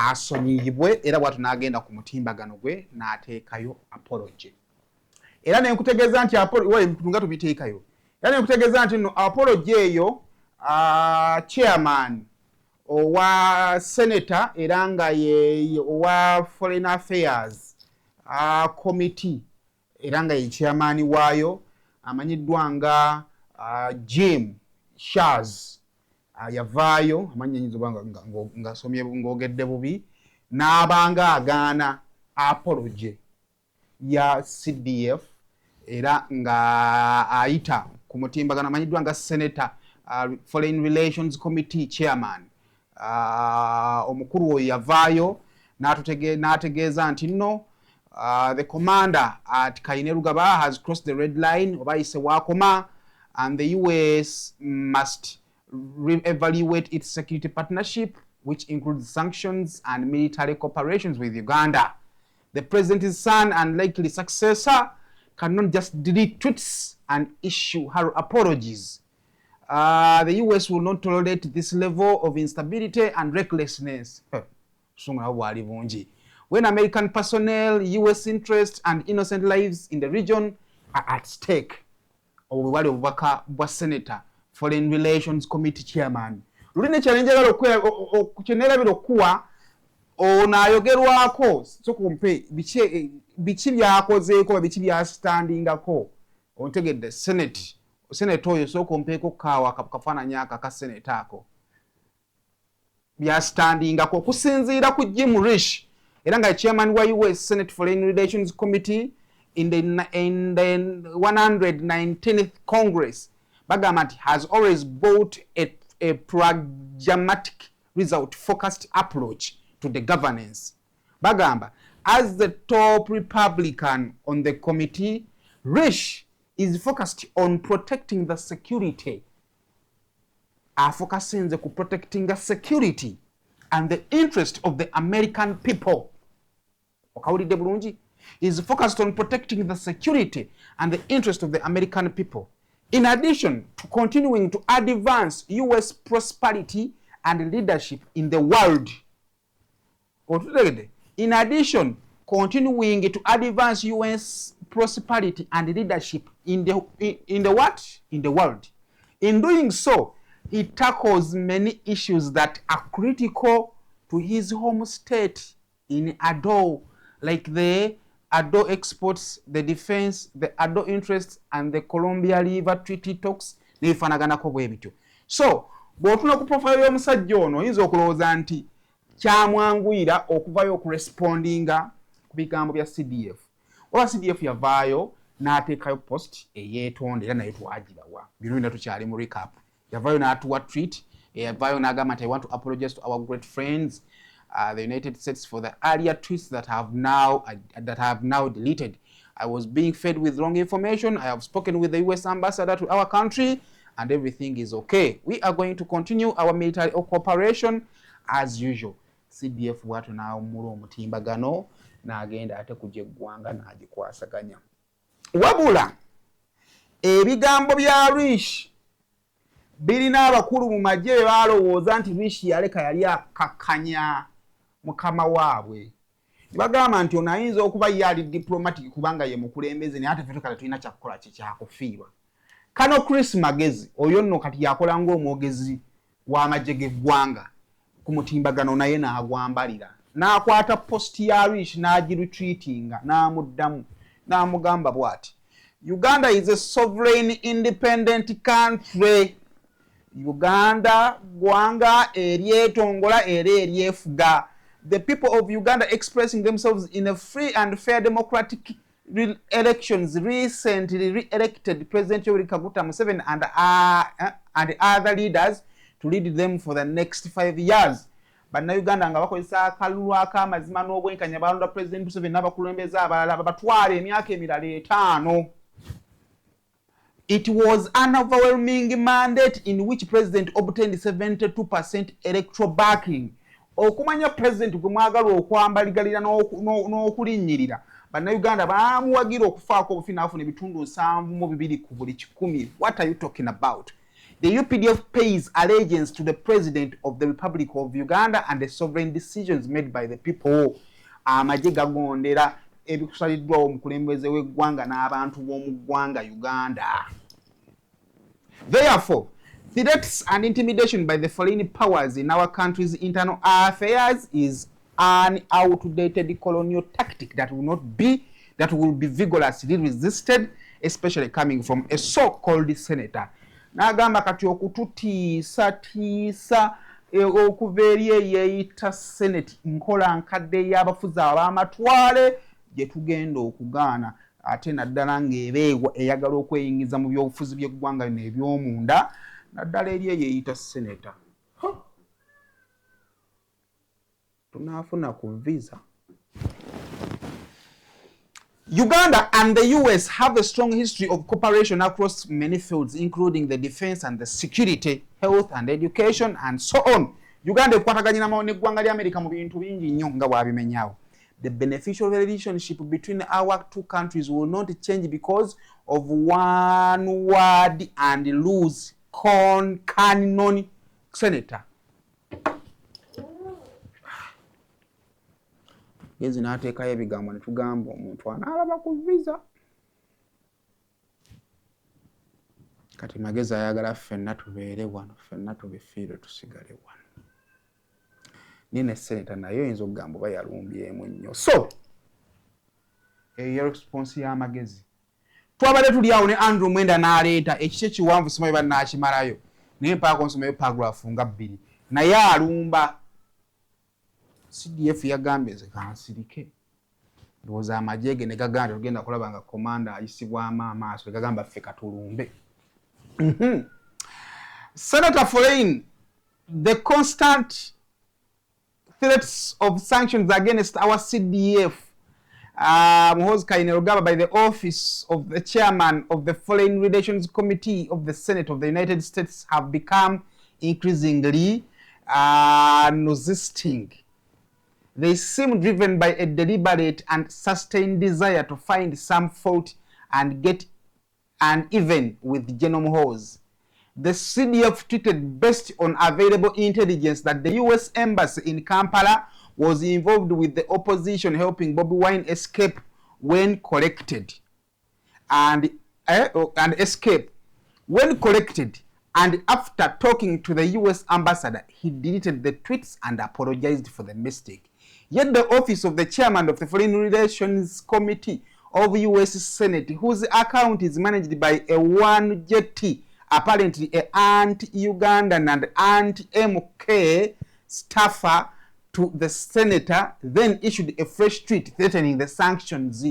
asonyiyibwe era bwatu n'agenda ku mutimbagano gwe n'ateekayo apology. Era nenkutegeeza nti nga tubiteekayo era nenkutegeeza nti no apology eyo chairman owa senator era nga ye owa foreign affairs committee era nga ye chairman waayo amanyiddwa nga Jim Shaz yavaayo amanyi nyinza obanga ngasomye ng'ogedde bubi n'abanga agaana apology ya CDF era nga ayita ku mutimbagano amanyiddwa nga senator foreign relations committee chairman omukulu oyo yavaayo n'ategeeza nti no the commander at Kainerugaba has crossed the red line oba ayise waakoma and the US must re-evaluate its security partnership which includes sanctions and military cooperations with Uganda. The president's son and likely successor cannot just delete tweets and issue her apologies. The US will not tolerate this level of instability and recklessness. When American personnel, US interests, and innocent lives in the region are at stake. Obuwali obubaka bwa Senator, Foreign Relations Committee Chairman. Luline challenjagala okukyerabira okuwa onaayogerwako so kumpe biki byakozeeko biki byastandingako ontegedde Senate oyo so kumpeeko kaawa kafaananya aka Senate ako byastandingako okusinziira ku Jim Risch era nga chairman wa US Senate Foreign Relations Committee in the 119th Congress. Bagamba has always brought a pragmatic result-focused approach to the governance. Bagamba, as the top Republican on the committee, Risch is focused on protecting the security. Focusing on protecting the security and the interest of the American people. Okawulidde bulungi? Is focused on protecting the security and the interest of the American people. In addition to continuing to advance US prosperity and leadership in the world. In addition, continuing to advance US prosperity and leadership in the what? In the world. In doing so, it tackles many issues that are critical to his home state in Ado, like the Ado exports, the defense, the Ado interests, and the Columbia River Treaty talks. Nefanaganako bwebityo. So, bw'otuna ku profile y'omusajja ono oyinza okulowooza nti kyamwanguyira okuvayo okurespondinga ku bigambo bya CDF. Oba CDF yavaayo n'ateekayo post eyeetonda era nayo twagirawa. Bino bina tukyali mu recap. Yavaayo n'atuwa tweet, yavaayo n'agamba nti I want to apologize to our great friends the United States for the earlier tweets that I have now deleted. I was being fed with wrong information. I have spoken with the US ambassador to our country and everything is okay. We are going to continue our military cooperation as usual. CDF watu na umuro mutimbagano na agenda ate kujja eggwanga n'agikwasaganya. Wabula ebigambo bya Risch birina abakulu mu magye balowooza nti Rishi yaleka yali akakanya mukama waabwe. Bagamba nti ono ayinza okuba yali diplomatic kubanga ye mukulembeze naye ate ffe kati tulina kyakukola kikyakufiirwa. Kano Chris Magezi oyo nno kati yakola ng'omwogezi w'amagye g'eggwanga ku mutimbagano naye n'agwambalira n'akwata post ya Rishi n'agiretreatinga n'amuddamu n'amugamba bw'ati Uganda is a sovereign independent country. Uganda gwanga eryetongola era eryefuga. The people of Uganda expressing themselves in a free and fair democratic elections recently re-elected President Yoweri Kaguta Museveni and other leaders to lead them for the next 5 years. Bannayuganda nga bakozesa akalulu ak'amazima n'obwenkanya balonda President Museveni n'abakulembeze abalala babatwala emyaka emirala 5. It was an overwhelming mandate in which President obtained 72% electoral backing. Okumanya President gwe mwagala okwambaligalira n'okulinnyirira bannayuganda baamuwagira okufaako obufinaafu n'ebitundu 72 ku buli 100. What are you talking about? The UPDF pays allegiance to the President of the Republic of Uganda and the sovereign decisions made by the people. Amagye gagondera ebikusaliddwawo omukulembeze w'eggwanga n'abantu b'omu ggwanga Uganda. Therefore, threats and intimidation by the foreign powers in our country's internal affairs is an outdated colonial tactic that will be vigorously resisted, especially coming from a so-called senator. N'agamba kati okututiisa okuva eri eyeyita Senate nkola nkadde y'abafuzi ab'amatwale gye tugenda okugaana ate naddala ng'ebeewa eyagala okweyingiza mu byobufuzi by'eggwanga n'ebyomunda naddala eri eyeyita Senator. Tunaafuna ku visa. Uganda and the US have a strong history of cooperation across many fields, including the defense and the security, health and education, and so on. Uganda ekwataganya n'eggwanga lya America mu bintu bingi nnyo nga bwabimenyawo. The beneficial relationship between our two countries will not change because of one word and lose canon senator. Yezi n'ateekayo ebigambo ne tugamba omuntu anaalaba ku visa. Kati Magezi ayagala ffenna tubeere wano, ffenna tubifiire tusigale wano. Nina senator nayo oyinza okugamba oba yalumbyemu nnyo. So, eyo response ya Magezi. Twabadde tuli awo ne Andrew Mwenda n'aleeta ekikye kiwanvu simanyi bannaakimalayo. Naye mpaako nsomayo paragraph nga 2. Naye alumba CDF yagambye nze kansirike. Ndowooza amagye ge ne gagamba tugenda kulaba nga komanda ayisibwamu amaaso gagamba ffe katulumbe. Senator Foreign, the constant threats of sanctions against our CDF Muhoozi Kainerugaba by the office of the chairman of the Foreign Relations Committee of the Senate of the United States have become increasingly nauseating. They seem driven by a deliberate and sustained desire to find some fault and get even with General Muhoozi. The CDF treated based on available intelligence that the US Embassy in Kampala was involved with the opposition helping Bobi Wine escape when collected and escape. When collected and after talking to the US ambassador, he deleted the tweets and apologized for the mistake. Yet the office of the chairman of the Foreign Relations Committee of US Senate, whose account is managed by a one jetty, apparently an anti-Ugandan and anti-MK staffer to the senator, then issued a fresh tweet threatening the sanctions.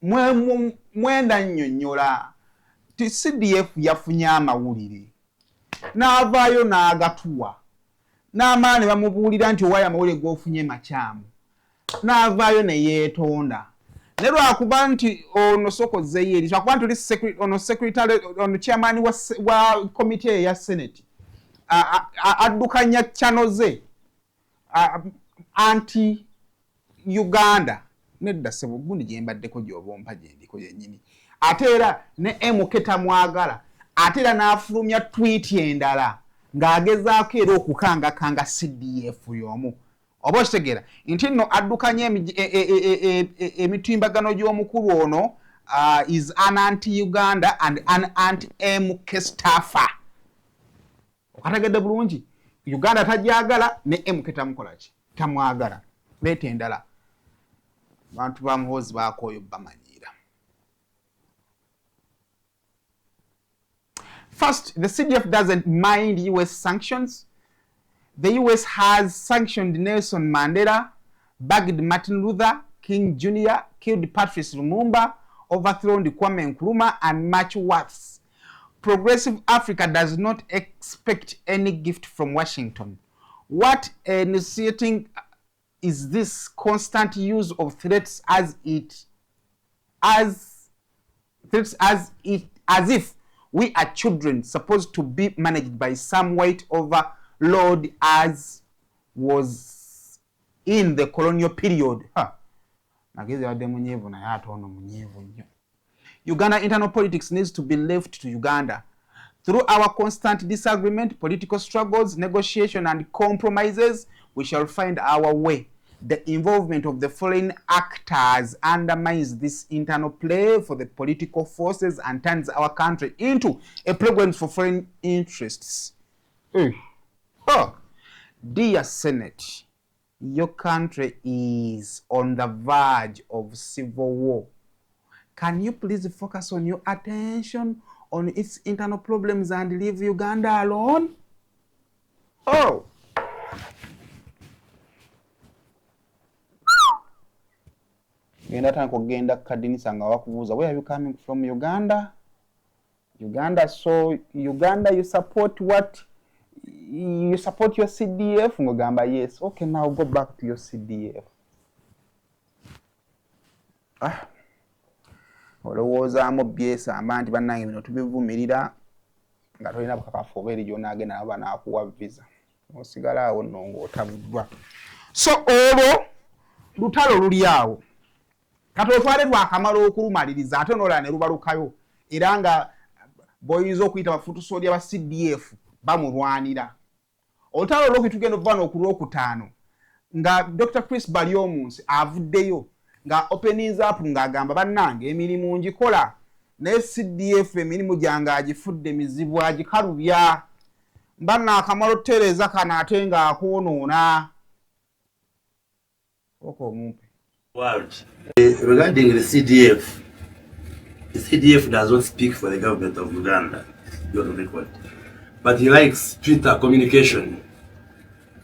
Mwenda nnyonnyola ti CDF yafunye amawulire n'avaayo n'agatuwa n'amaani bamubuulira nti owaayo amawulire g'ofunye makyamu n'avaayo ne yeetonda ne lwakuba nti ono sokozeyo eri lwakuba nti ono secretary ono chairman wa komite eya Senate addukanya channel ze anti Uganda nedda sebo gundi gye mbaddeko gy'oba ompa gye ndiko yennyini ate era ne MK tamwagala ate era n'afulumya tweet endala ng'agezaako era okukangakanga CDF y'omu. Oba okitegeera nti nno addukanya emitimbagano gy'omukulu ono is an anti-Uganda and an anti-MK staffer. Okategedde bulungi. Uganda tajagala ne MK tamukolaki tamwagala. Leeta endala bantu ba muhozi baakooyo bamanyira. First, the CDF doesn't mind US sanctions. The US has sanctioned Nelson Mandela, bagged Martin Luther King Jr., killed Patrice Lumumba, overthrown Kwame Nkrumah, and much worse. Progressive Africa does not expect any gift from Washington. What initiating is this constant use of threats as if we are children supposed to be managed by some white overlord as was in the colonial period. Uganda internal politics needs to be left to Uganda. Through our constant disagreement, political struggles, negotiation, and compromises, we shall find our way. The involvement of the foreign actors undermines this internal play for the political forces and turns our country into a playground for foreign interests. Dear Senate, your country is on the verge of civil war. Can you please focus on your attention on its internal problems and leave Uganda alone? Oh! Genda kadinisa nga wakubuuza, where are you coming from? Uganda? So Uganda, you support what? You support your CDF? Ngogamba, yes. Okay, now go back to your CDF. Olowoozaamu byesa amanti bannange bino tubivumirira nga tolina bukakafu obeeri gy'onaagenda naba naakuwa visa. Osigala awo nno ng'otabuddwa. So olwo lutalo luli awo. Kati otwale lwakamala okulumaliriza ate n'olala ne lubalukayo era nga boyinza okuyita bafutusooli aba CDF bamulwanira. Olutalo olwo tugenda okuva n'okulwokutaano nga Dr. Chris Balyomunsi avuddeyo nga openings up ng'agamba bannange emirimu ngikola ne CDF emirimu gyange agifudde mizibu agikalubya mbanna akamalo tereza kana ate nga akoonoona. Oko omumpe. Regarding the CDF does not speak for the government of Uganda, you're on record. But he likes Twitter communication.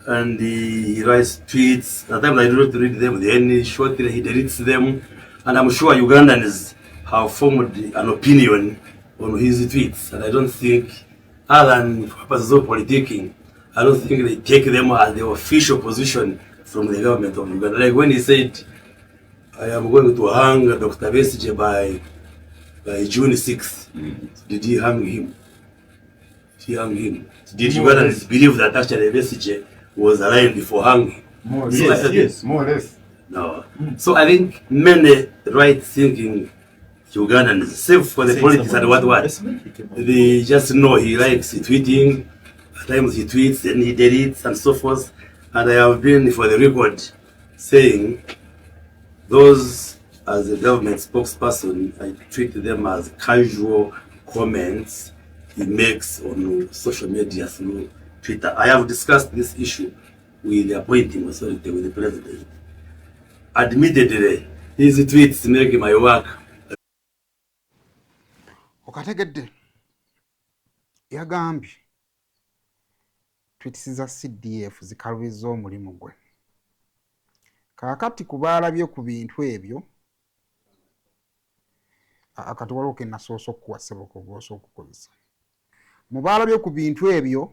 And he writes tweets. At times I do not read them, then shortly he deletes them. And I'm sure Ugandans have formed an opinion on his tweets. And I don't think, other than purposes of politicking, I don't think they take them as the official position from the government of Uganda. Like when he said, I am going to hang Dr. Besigye by June 6th. Did he hang him? Did Ugandans believe that actually Besigye was alive before hanging? More or less. No. So I think many right-thinking Ugandans, save for the politics and what, they just know he likes tweeting. At times he tweets and he deletes and so forth. And I have been, for the record, saying those as a government spokesperson, I treat them as casual comments he makes on social media through Twitter. I have discussed this issue with the appointing authority, with the president. Admittedly, his tweets make my work. Okategedde yagambye tweets za CDF zikalubiza omulimu gwe. Kaakati kubaalabye ku bintu ebyo akati waliwo ke nasoosa okukuwa sseboko gw'osa okukozesa. Mu baalabye ku bintu ebyo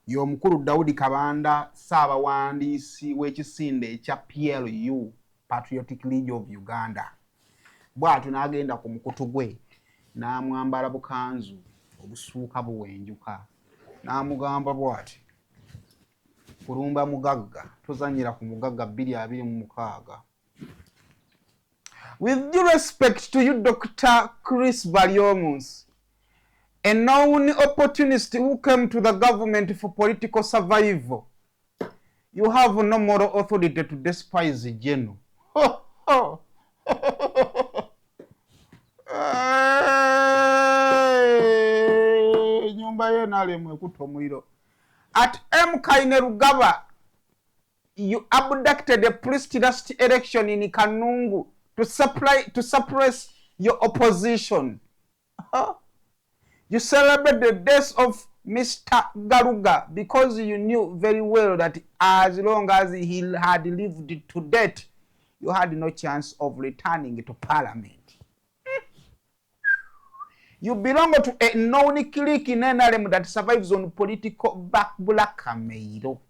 y'omukulu Daudi Kabanda, Ssaabawandiisi w'ekisinde ekya PLU, Patriotic League of Uganda. Bw'atyo n'agenda ku mukutu gwe n'amwambala bukanzu obusuuka buwenjuka n'amugamba bw'ati, kulumba mugagga tozanyira ku mugagga 226. With due respect to you, Dr. Chris Balyomunsi, a known opportunist who came to the government for political survival. You have no moral authority to despise the general. At M. Kainerugaba, you abducted a priest last election in Kanungu to suppress your opposition. You celebrate the death of Mr. Garuga because you knew very well that as long as he had lived to death, you had no chance of returning to parliament. You belong to a known clique in NRM that survives on political blackmail.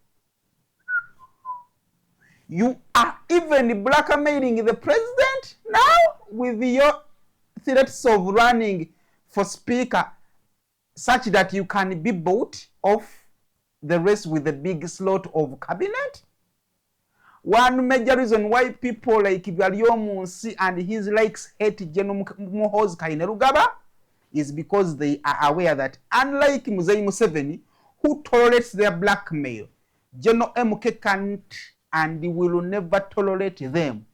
You are even blackmailing the president now with your threats of running for speaker, such that you can be bought off the race with a big slot of cabinet. One major reason why people like Clarion and his likes hate General Muhoozi Kainerugaba is because they are aware that unlike Museveni, who tolerates their blackmail, General MK can't and will never tolerate them.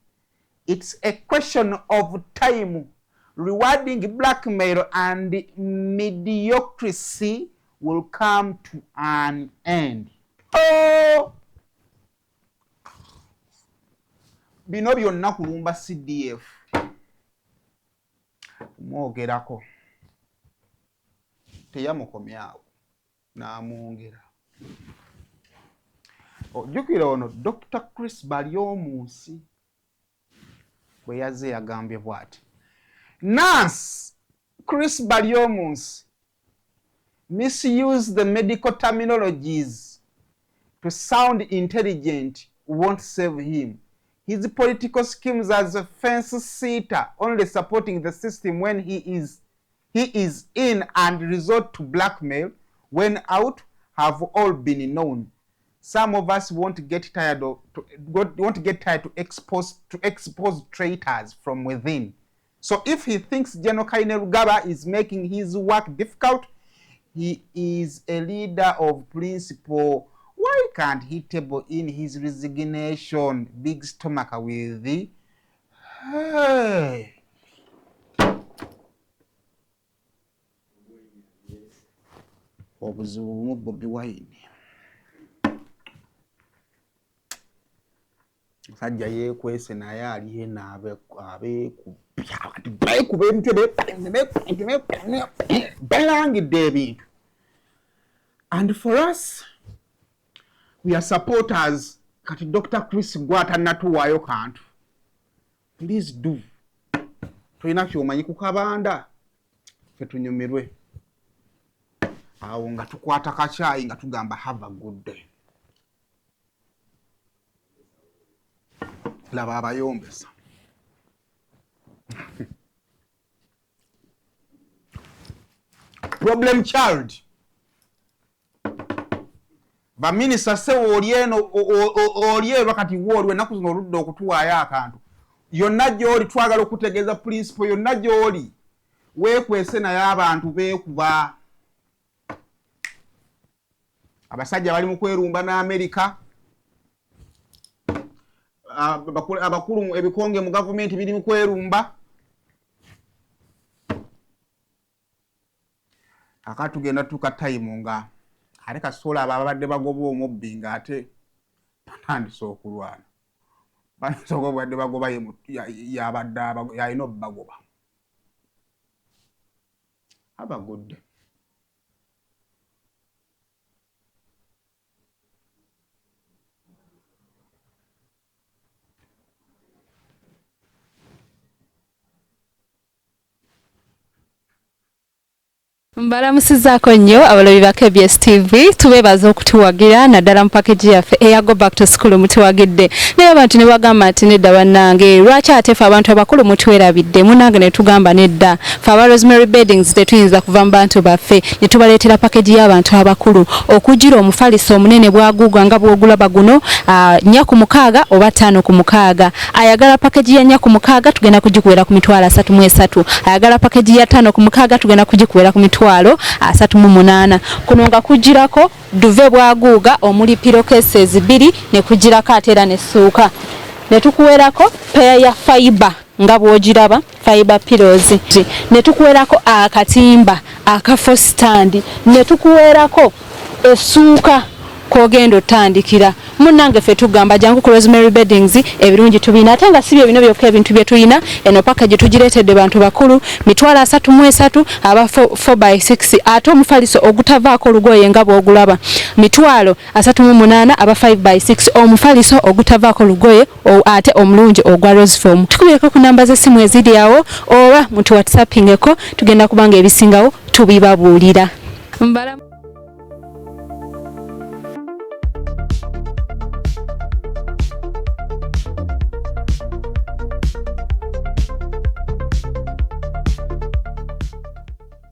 It's a question of time. Rewarding blackmail and mediocrity will come to an end. Oh! Bino byonna kulumba CDF. Mwogerako. Teyamukomyawo. N'amwongera. Ojjukira ono Dr. Chris Balyomunsi bwe yazze yagambye bw'ati. Nurse Chris Balyomunsi misuse the medical terminologies to sound intelligent won't save him. His political schemes as a fence-sitter, only supporting the system when he is in, and resort to blackmail when out, have all been known. Some of us won't get tired to expose traitors from within. So if he thinks General Kainerugaba is making his work difficult, he is a leader of principle. Why can't he table in his resignation? Big stomach with the hey. Obuzibu Bobi wine. Sajja yekwese naye aliye naabe kubya belangidde ebintu. And for us, we are supporters. Kati Dr. Chris Gwata natuwaayo kantu. Please do. Tulina kyomanyi ku kabanda ffe tunyumirwe. Awo nga tukwata kacaayi nga tugamba have a good day. Laba abayombesa. Problem child. Ba minister se olieno kati wolwe naku zino oludde okutuwaayo akantu. Yonna gy'oli twagala okutegeeza principle yonna gy'oli weekwese naye abantu beekuba. Abasajja bali mu kwerumba n'Amerika. Abakulu ebikonge mu gavumenti biri mu kwerumba. Akatugenda tukatayimu nga ate kasola ababadde bagoba omubbi ng'ate batandise okulwana. Batandise obadde bagoba yabadde yalina obbagoba. Have a good day. Mbalamusizaako nnyo abalabi ba KBS TV tubeebaza okutuwagira naddala mu package yaffe eya Go Back to School mutuwagidde naye abantu ne bagamba nti nedda bannange lwaki ate ffe abantu abakulu mutwerabidde munange ne tugamba nedda ffe aba Rosemary Beddings tetuyinza kuva mu bantu baffe ne tubaleetera package y'abantu abakulu okugira omufaliso omunene bwaguuga nga bw'ogulaba guno 4 ku 6 oba 5 ku 6 ayagala package ya 4 ku 6 tugenda kugikuwera ku mitwalo 33 ayagala package ya 5 ku 6 tugenda kugikuwera ku mitwalo emitwalo 38 kuno nga kujirako duve bwaguuga omuli pillowcases 2 ne kujirako atera ne suuka ne tukuwerako pair ya fiber nga bwogiraba fiber pillows ne tukuwerako akatimba akafo stand ne tukuwerako esuuka kogendo tandikira munange fe tugamba jangu ku Rosemary Beddings ebirungi tubina ate nga sibyo bino byokka ebintu bye tulina eno package tugiretedde bantu bakulu mitwalo 33 aba 4x6 ate omufaliso ogutavaako lugoye nga bwogulaba mitwalo 38 aba 5x6 omufaliso ogutavaako lugoye ate omulungi ogwa rose form tukubireko ku namba z'essimu eziri awo oba mutu whatsappingeko tugenda kubanga ebisingawo tubibabuulira.